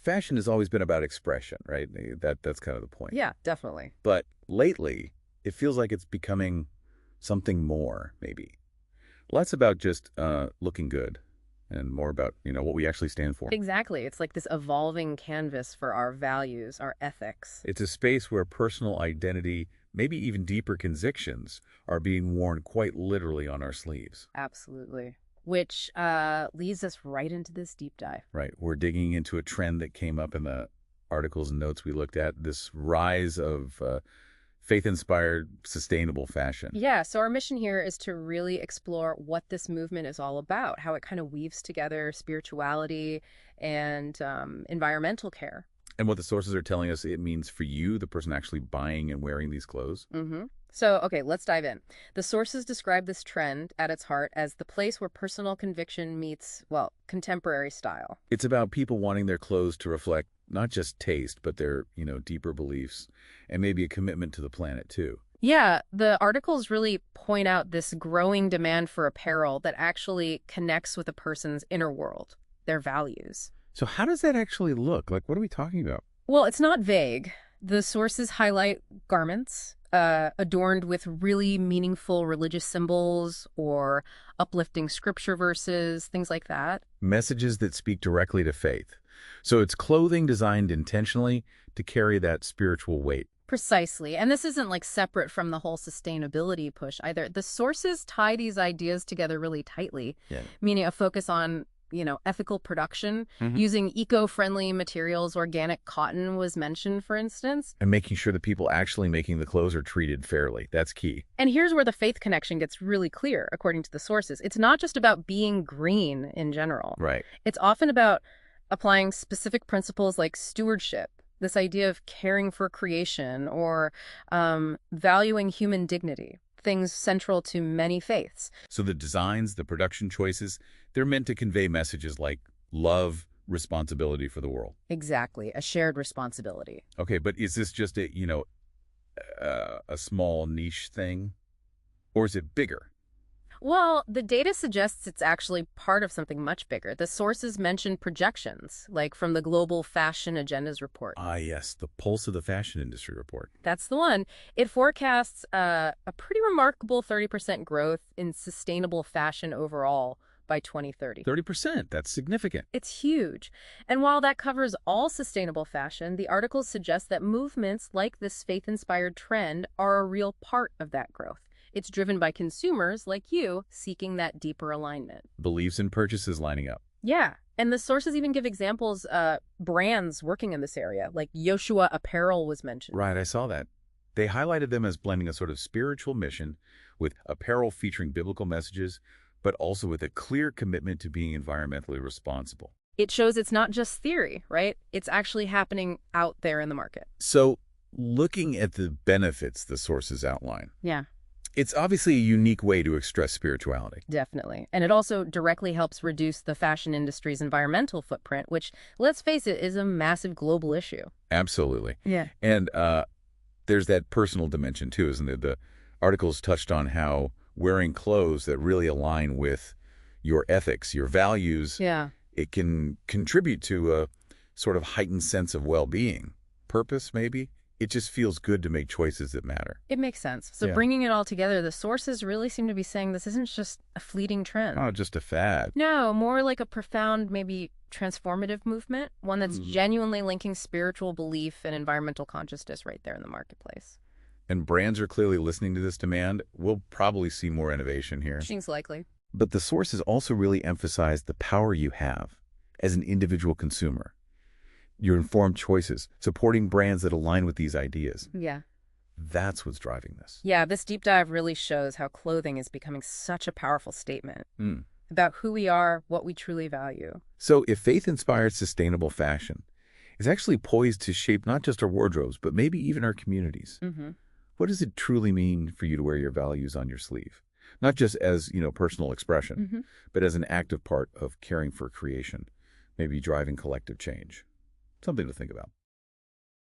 fashion has always been about expression, right? That's kind of the point. Yeah, definitely. But lately, it feels like it's becoming something more, maybe. Less about just looking good and more about, what we actually stand for. Exactly. It's like this evolving canvas for our values, our ethics. It's a space where personal identity, maybe even deeper convictions, are being worn quite literally on our sleeves. Absolutely. Which leads us right into this deep dive. Right. We're digging into a trend that came up in the articles and notes we looked at, this rise of faith-inspired, sustainable fashion. Yeah, so our mission here is to really explore what this movement is all about, how it kind of weaves together spirituality and environmental care. And what the sources are telling us it means for you, the person actually buying and wearing these clothes. So, okay, let's dive in. The sources describe this trend at its heart as the place where personal conviction meets, well, contemporary style. It's about people wanting their clothes to reflect not just taste, but their, deeper beliefs and maybe a commitment to the planet, too. Yeah, the articles really point out this growing demand for apparel that actually connects with a person's inner world, their values. So how does that actually look? Like, what are we talking about? Well, it's not vague. The sources highlight garments adorned with really meaningful religious symbols or uplifting scripture verses, things like that. Messages that speak directly to faith. So it's clothing designed intentionally to carry that spiritual weight. Precisely. And this isn't like separate from the whole sustainability push either. The sources tie these ideas together really tightly, meaning a focus on ethical production, using eco-friendly materials. Organic cotton was mentioned, for instance. And making sure the people actually making the clothes are treated fairly. That's key. And here's where the faith connection gets really clear, according to the sources. It's not just about being green in general. Right. It's often about applying specific principles like stewardship, this idea of caring for creation or valuing human dignity, things central to many faiths. So the designs, the production choices, they're meant to convey messages like love, responsibility for the world. Exactly, a shared responsibility. Okay, but is this just a small niche thing? Or is it bigger? Well, the data suggests it's actually part of something much bigger. The sources mention projections, like from the Global Fashion Agendas report. Ah, yes, the Pulse of the Fashion Industry report. That's the one. It forecasts a pretty remarkable 30% growth in sustainable fashion overall by 2030. 30%, that's significant. It's huge. And while that covers all sustainable fashion, the articles suggest that movements like this faith-inspired trend are a real part of that growth. It's driven by consumers like you seeking that deeper alignment. Beliefs and purchases lining up. Yeah. And the sources even give examples, brands working in this area, like YESHUA Apparel was mentioned. Right, I saw that. They highlighted them as blending a sort of spiritual mission with apparel featuring biblical messages, but also with a clear commitment to being environmentally responsible. It shows it's not just theory, right? It's actually happening out there in the market. So, looking at the benefits the sources outline. Yeah. It's obviously a unique way to express spirituality. Definitely. And it also directly helps reduce the fashion industry's environmental footprint, which, let's face it, is a massive global issue. Absolutely. Yeah. And there's that personal dimension, too, isn't there? The articles touched on how wearing clothes that really align with your ethics, your values, it can contribute to a sort of heightened sense of well-being, purpose, maybe. It just feels good to make choices that matter. It makes sense. So bringing it all together, the sources really seem to be saying this isn't just a fleeting trend. Oh, just a fad. No, more like a profound, maybe transformative movement, one that's genuinely linking spiritual belief and environmental consciousness right there in the marketplace. And brands are clearly listening to this demand. We'll probably see more innovation here. Seems likely. But the sources also really emphasize the power you have as an individual consumer. Your informed choices, supporting brands that align with these ideas. Yeah. That's what's driving this. Yeah, this deep dive really shows how clothing is becoming such a powerful statement about who we are, what we truly value. So if faith-inspired sustainable fashion is actually poised to shape not just our wardrobes, but maybe even our communities, what does it truly mean for you to wear your values on your sleeve? Not just as, personal expression, but as an active part of caring for creation, maybe driving collective change. Something to think about.